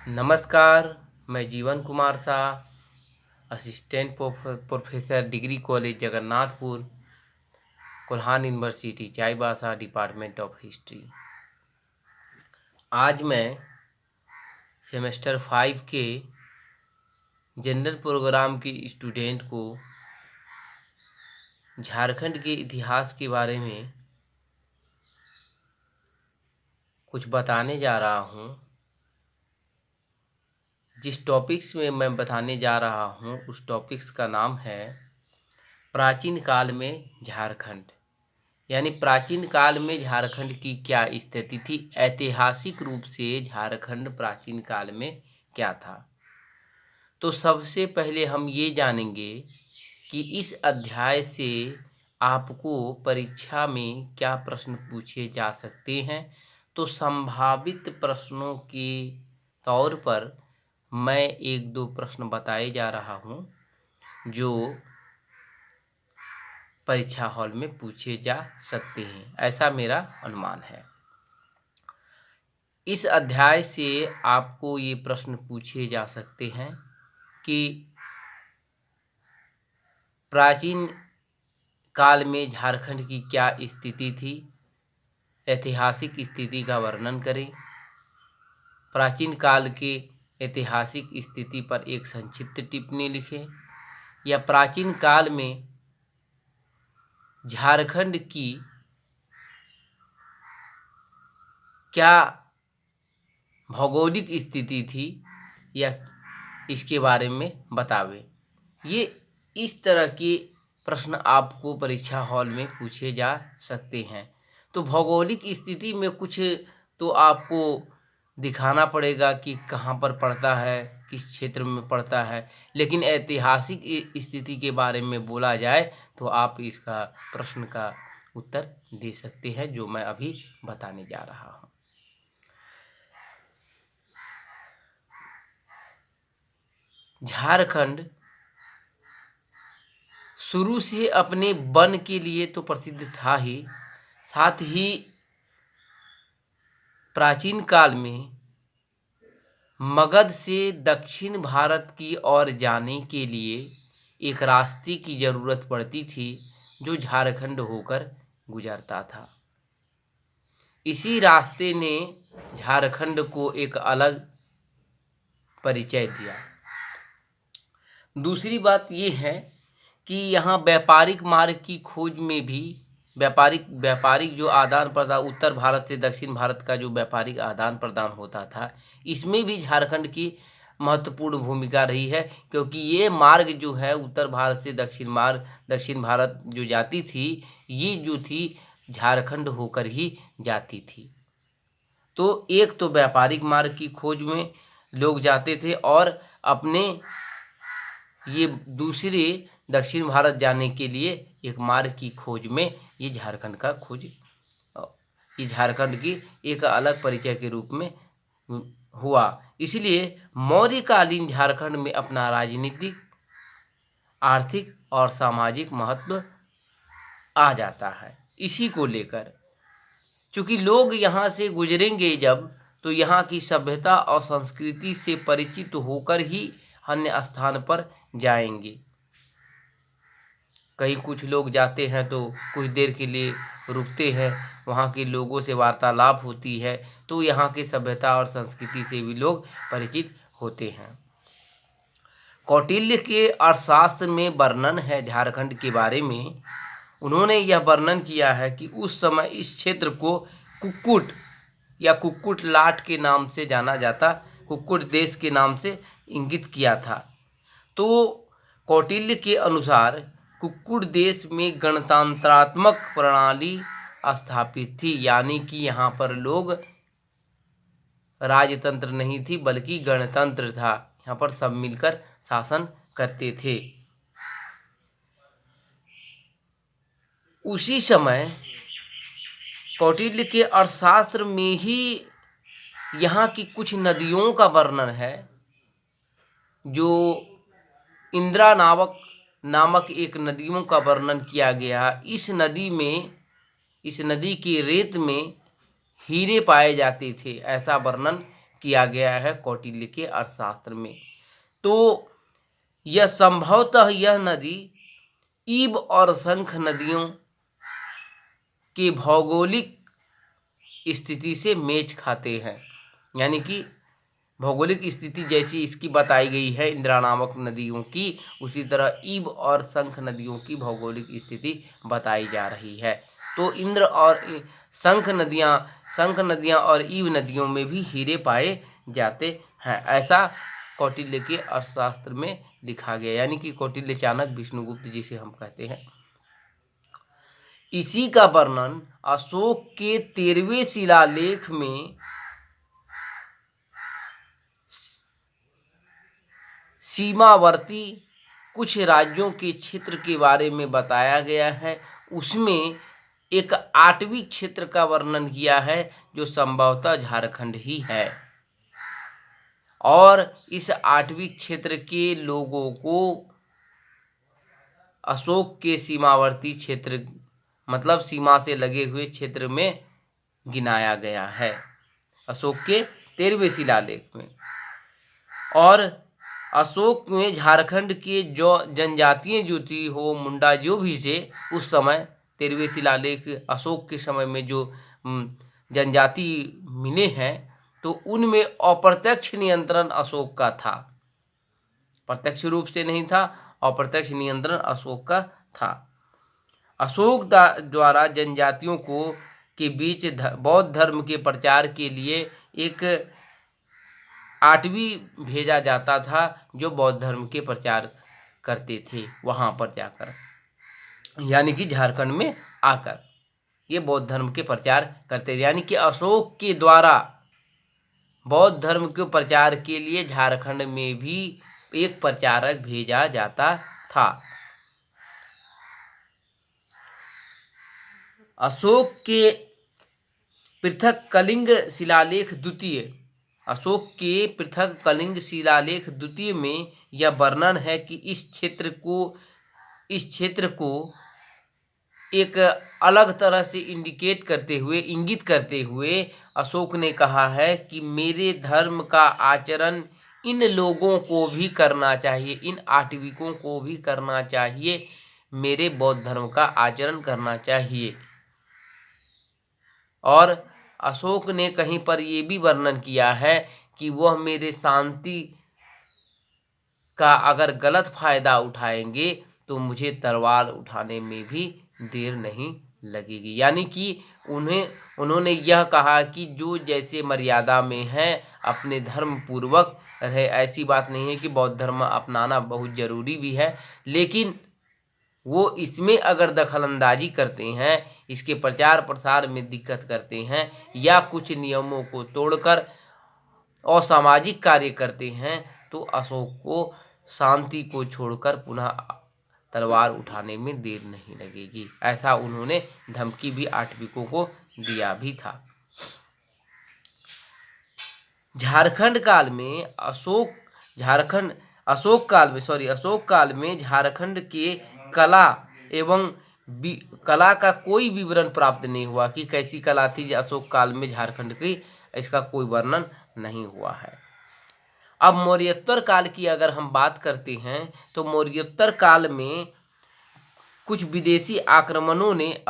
नमस्कार। मैं जीवन Kumar Shah, assistant professor, degree college Jagannathpur, Kolhan university, Chaibasa, department of history. आज मैं सेमेस्टर 5 के जनरल प्रोग्राम की स्टूडेंट को झारखंड के इतिहास के बारे में कुछ बताने जा रहा हूँ। जिस टॉपिक्स में मैं बताने जा रहा हूँ उस टॉपिक्स का नाम है प्राचीन काल में झारखंड। यानी प्राचीन काल में झारखंड की क्या स्थिति थी, ऐतिहासिक रूप से झारखंड प्राचीन काल में क्या था। तो सबसे पहले हम ये जानेंगे कि इस अध्याय से आपको परीक्षा में क्या प्रश्न पूछे जा सकते हैं। तो संभावित प्रश्नों के तौर पर मैं एक दो प्रश्न बताए जा रहा हूँ जो परीक्षा हॉल में पूछे जा सकते हैं, ऐसा मेरा अनुमान है। इस अध्याय से आपको ये प्रश्न पूछे जा सकते हैं कि प्राचीन काल में झारखंड की क्या स्थिति थी, ऐतिहासिक स्थिति का वर्णन करें। प्राचीन काल के ऐतिहासिक स्थिति पर एक संक्षिप्त टिप्पणी लिखें, या प्राचीन काल में झारखंड की क्या भौगोलिक स्थिति थी या इसके बारे में बतावे। ये इस तरह के प्रश्न आपको परीक्षा हॉल में पूछे जा सकते हैं। तो भौगोलिक स्थिति में कुछ तो आपको दिखाना पड़ेगा कि कहाँ पर पड़ता है, किस क्षेत्र में पड़ता है, लेकिन ऐतिहासिक स्थिति के बारे में बोला जाए तो आप इसका प्रश्न का उत्तर दे सकते हैं, जो मैं अभी बताने जा रहा हूँ। झारखंड शुरू से अपने वन के लिए तो प्रसिद्ध था ही, साथ ही प्राचीन काल में मगध से दक्षिण भारत की ओर जाने के लिए एक रास्ते की ज़रूरत पड़ती थी जो झारखंड होकर गुजरता था। इसी रास्ते ने झारखंड को एक अलग परिचय दिया। दूसरी बात ये है कि यहाँ व्यापारिक मार्ग की खोज में भी व्यापारिक जो आदान प्रदान, उत्तर भारत से दक्षिण भारत का जो व्यापारिक आदान प्रदान होता था, इसमें भी झारखंड की महत्वपूर्ण भूमिका रही है, क्योंकि ये मार्ग जो है उत्तर भारत से दक्षिण भारत जो जाती थी, ये जो थी झारखंड होकर ही जाती थी। तो एक तो व्यापारिक मार्ग की खोज में लोग जाते थे और अपने ये दूसरे दक्षिण भारत जाने के लिए एक मार्ग की खोज में ये झारखंड की एक अलग परिचय के रूप में हुआ। इसलिए मौर्यकालीन झारखंड में अपना राजनीतिक, आर्थिक और सामाजिक महत्व आ जाता है। इसी को लेकर चूँकि लोग यहाँ से गुजरेंगे जब, तो यहाँ की सभ्यता और संस्कृति से परिचित होकर ही अन्य स्थान पर जाएंगे। कहीं कुछ लोग जाते हैं तो कुछ देर के लिए रुकते हैं, वहाँ के लोगों से वार्तालाप होती है, तो यहाँ की सभ्यता और संस्कृति से भी लोग परिचित होते हैं। कौटिल्य के अर्थशास्त्र में वर्णन है झारखंड के बारे में। उन्होंने यह वर्णन किया है कि उस समय इस क्षेत्र को कुक्कुट या कुक्कुट लाट के नाम से जाना जाता, कुक्कुट देश के नाम से इंगित किया था। तो कौटिल्य के अनुसार कुक्कुट देश में गणतंत्रात्मक प्रणाली स्थापित थी, यानी कि यहाँ पर लोग राजतंत्र नहीं थी बल्कि गणतंत्र था। यहाँ पर सब मिलकर शासन करते थे। उसी समय कौटिल्य के अर्थशास्त्र में ही यहाँ की कुछ नदियों का वर्णन है, जो इंदिरा नामक एक नदियों का वर्णन किया गया। इस नदी की रेत में हीरे पाए जाते थे, ऐसा वर्णन किया गया है कौटिल्य के अर्थशास्त्र में। तो यह संभवतः यह नदी ईब और शंख नदियों के भौगोलिक स्थिति से मेच खाते हैं, यानी कि भौगोलिक स्थिति जैसी इसकी बताई गई है इंद्रा नामक नदियों की, उसी तरह ईब और शंख नदियों की भौगोलिक स्थिति बताई जा रही है। तो इंद्र और शंख नदियाँ और ईब नदियों में भी हीरे पाए जाते हैं, ऐसा कौटिल्य के अर्थशास्त्र में लिखा गया, यानी कि कौटिल्य चाणक्य विष्णुगुप्त जिसे हम कहते हैं। इसी का वर्णन अशोक के 13वें शिलालेख में सीमावर्ती कुछ राज्यों के क्षेत्र के बारे में बताया गया है। उसमें एक 8वीं क्षेत्र का वर्णन किया है जो संभवतः झारखंड ही है, और इस 8वीं क्षेत्र के लोगों को अशोक के सीमावर्ती क्षेत्र मतलब सीमा से लगे हुए क्षेत्र में गिनाया गया है अशोक के 13वें शिलालेख में। और अशोक में झारखंड के जो जनजातियाँ जो थी हो मुंडा जो भी थे उस समय 13वें शिलालेख अशोक के समय में जो जनजाति मिले हैं तो उनमें अप्रत्यक्ष नियंत्रण अशोक का था, प्रत्यक्ष रूप से नहीं था, अप्रत्यक्ष नियंत्रण अशोक का था। अशोक द्वारा जनजातियों को के बीच बौद्ध धर्म के प्रचार के लिए एक 8वीं भेजा जाता था जो बौद्ध धर्म के प्रचार करते थे वहाँ पर जाकर, यानी कि झारखंड में आकर ये बौद्ध धर्म के प्रचार करते थे। यानी कि अशोक के द्वारा बौद्ध धर्म के प्रचार के लिए झारखंड में भी एक प्रचारक भेजा जाता था। अशोक के पृथक कलिंग शिलालेख द्वितीय अशोक के पृथक कलिंग शिलालेख द्वितीय में यह वर्णन है कि इस क्षेत्र को एक अलग तरह से इंगित करते हुए अशोक ने कहा है कि मेरे धर्म का आचरण इन लोगों को भी करना चाहिए, इन आटविकों को भी करना चाहिए, मेरे बौद्ध धर्म का आचरण करना चाहिए। और अशोक ने कहीं पर ये भी वर्णन किया है कि वह मेरे शांति का अगर गलत फायदा उठाएंगे तो मुझे तलवार उठाने में भी देर नहीं लगेगी। यानी कि उन्होंने यह कहा कि जो जैसे मर्यादा में है अपने धर्म पूर्वक रहे। ऐसी बात नहीं है कि बौद्ध धर्म अपनाना बहुत ज़रूरी भी है, लेकिन वो इसमें अगर दखलंदाजी करते हैं, इसके प्रचार प्रसार में दिक्कत करते हैं या कुछ नियमों को तोड़कर असामाजिक कार्य करते हैं तो अशोक को शांति को छोड़कर पुनः तलवार उठाने में देर नहीं लगेगी। ऐसा उन्होंने धमकी भी आटविकों को दिया भी था। अशोक काल में झारखंड के कला का कोई विवरण प्राप्त नहीं हुआ कि कैसी कला थी अशोक काल में झारखंड की, इसका कोई वर्णन नहीं हुआ है। अब मौर्योत्तर काल की अगर हम बात करते हैं तो मौर्योत्तर काल में कुछ विदेशी आक्रमणों ने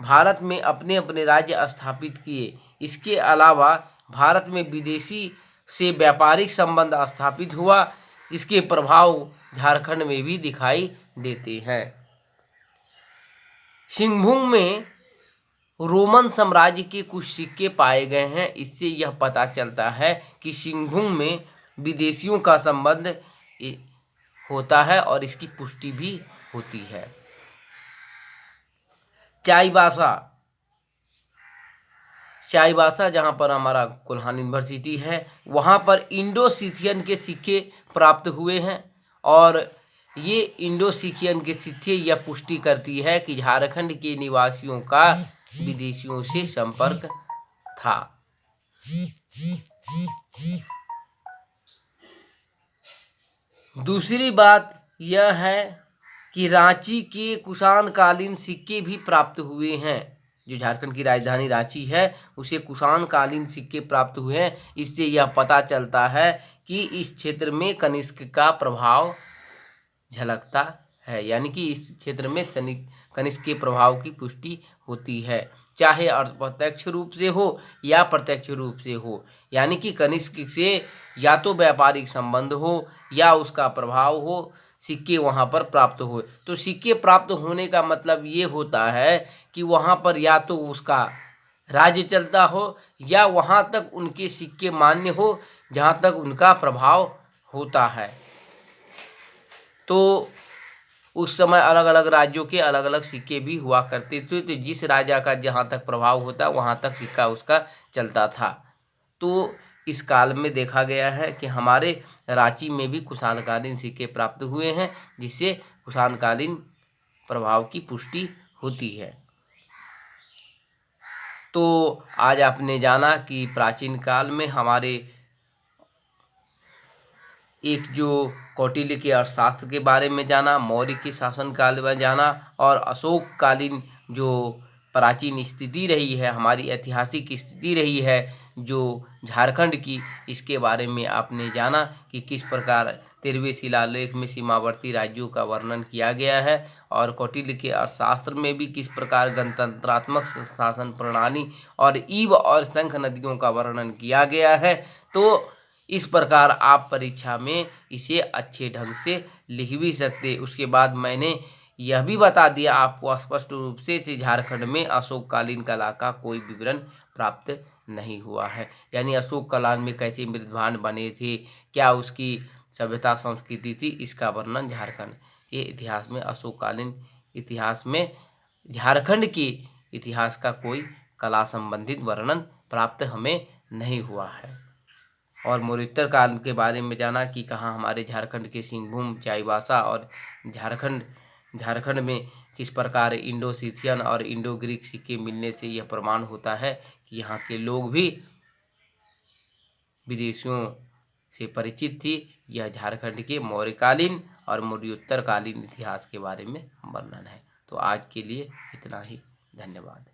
भारत में अपने अपने राज्य स्थापित किए। इसके अलावा भारत में विदेशी से व्यापारिक संबंध स्थापित हुआ। इसके प्रभाव झारखंड में भी दिखाई देते हैं। सिंहभूम में रोमन साम्राज्य के कुछ सिक्के पाए गए हैं। इससे यह पता चलता है कि सिंहभूम में विदेशियों का संबंध होता है और इसकी पुष्टि भी होती है। चाईबासा जहाँ पर हमारा कोल्हान यूनिवर्सिटी है वहाँ पर इंडो सिथियन के सिक्के प्राप्त हुए हैं और ये इंडो सिथियन के सिक्के यह पुष्टि करती है कि झारखंड के निवासियों का विदेशियों से संपर्क था। दूसरी बात यह है कि रांची के कुषाण कालीन सिक्के भी प्राप्त हुए हैं। जो झारखंड की राजधानी रांची है उसे कुषाण कालीन सिक्के प्राप्त हुए हैं। इससे यह पता चलता है कि इस क्षेत्र में कनिष्क का प्रभाव झलकता है, यानी कि इस क्षेत्र में कनिष्क के प्रभाव की पुष्टि होती है, चाहे अप्रत्यक्ष रूप से हो या प्रत्यक्ष रूप से हो। यानी कि कनिष्क से या तो व्यापारिक संबंध हो या उसका प्रभाव हो, सिक्के वहाँ पर प्राप्त हो। तो सिक्के प्राप्त होने का मतलब ये होता है कि वहाँ पर या तो उसका राज्य चलता हो या वहाँ तक उनके सिक्के मान्य हो जहाँ तक उनका प्रभाव होता है। तो उस समय अलग अलग राज्यों के अलग अलग सिक्के भी हुआ करते थे, तो जिस राजा का जहाँ तक प्रभाव होता वहाँ तक सिक्का उसका चलता था। तो इस काल में देखा गया है कि हमारे रांची में भी कुषाणकालीन सिक्के प्राप्त हुए हैं, जिससे कुषाणकालीन प्रभाव की पुष्टि होती है। तो आज आपने जाना कि प्राचीन काल में हमारे एक जो कौटिल्य के अर्थशास्त्र के बारे में जाना, मौर्य के शासनकाल में जाना, और अशोक कालीन जो प्राचीन स्थिति रही है, हमारी ऐतिहासिक स्थिति रही है जो झारखंड की, इसके बारे में आपने जाना कि किस प्रकार 13वें शिलालेख में सीमावर्ती राज्यों का वर्णन किया गया है, और कौटिल्य के अर्थशास्त्र में भी किस प्रकार गणतंत्रात्मक शासन प्रणाली और ईव और शंख नदियों का वर्णन किया गया है। तो इस प्रकार आप परीक्षा में इसे अच्छे ढंग से लिख भी सकते। उसके बाद मैंने यह भी बता दिया आपको स्पष्ट रूप से कि झारखंड में अशोककालीन कला का कोई विवरण प्राप्त नहीं हुआ है, यानी अशोक काल में कैसे मृदभांड बने थे, क्या उसकी सभ्यता संस्कृति थी, इसका वर्णन झारखंड के इतिहास में, अशोककालीन इतिहास में झारखंड के इतिहास का कोई कला संबंधित वर्णन प्राप्त हमें नहीं हुआ है। और मौर्योत्तर काल के बारे में जाना कि कहाँ हमारे झारखंड के सिंहभूम, चाईबासा और झारखंड में किस प्रकार इंडो सिथियन और इंडो ग्रीक सिक्के मिलने से यह प्रमाण होता है कि यहाँ के लोग भी विदेशियों से परिचित थी। यह झारखंड के मौर्यकालीन और मौर्योत्तर कालीन इतिहास के बारे में वर्णन है। तो आज के लिए इतना ही, धन्यवाद।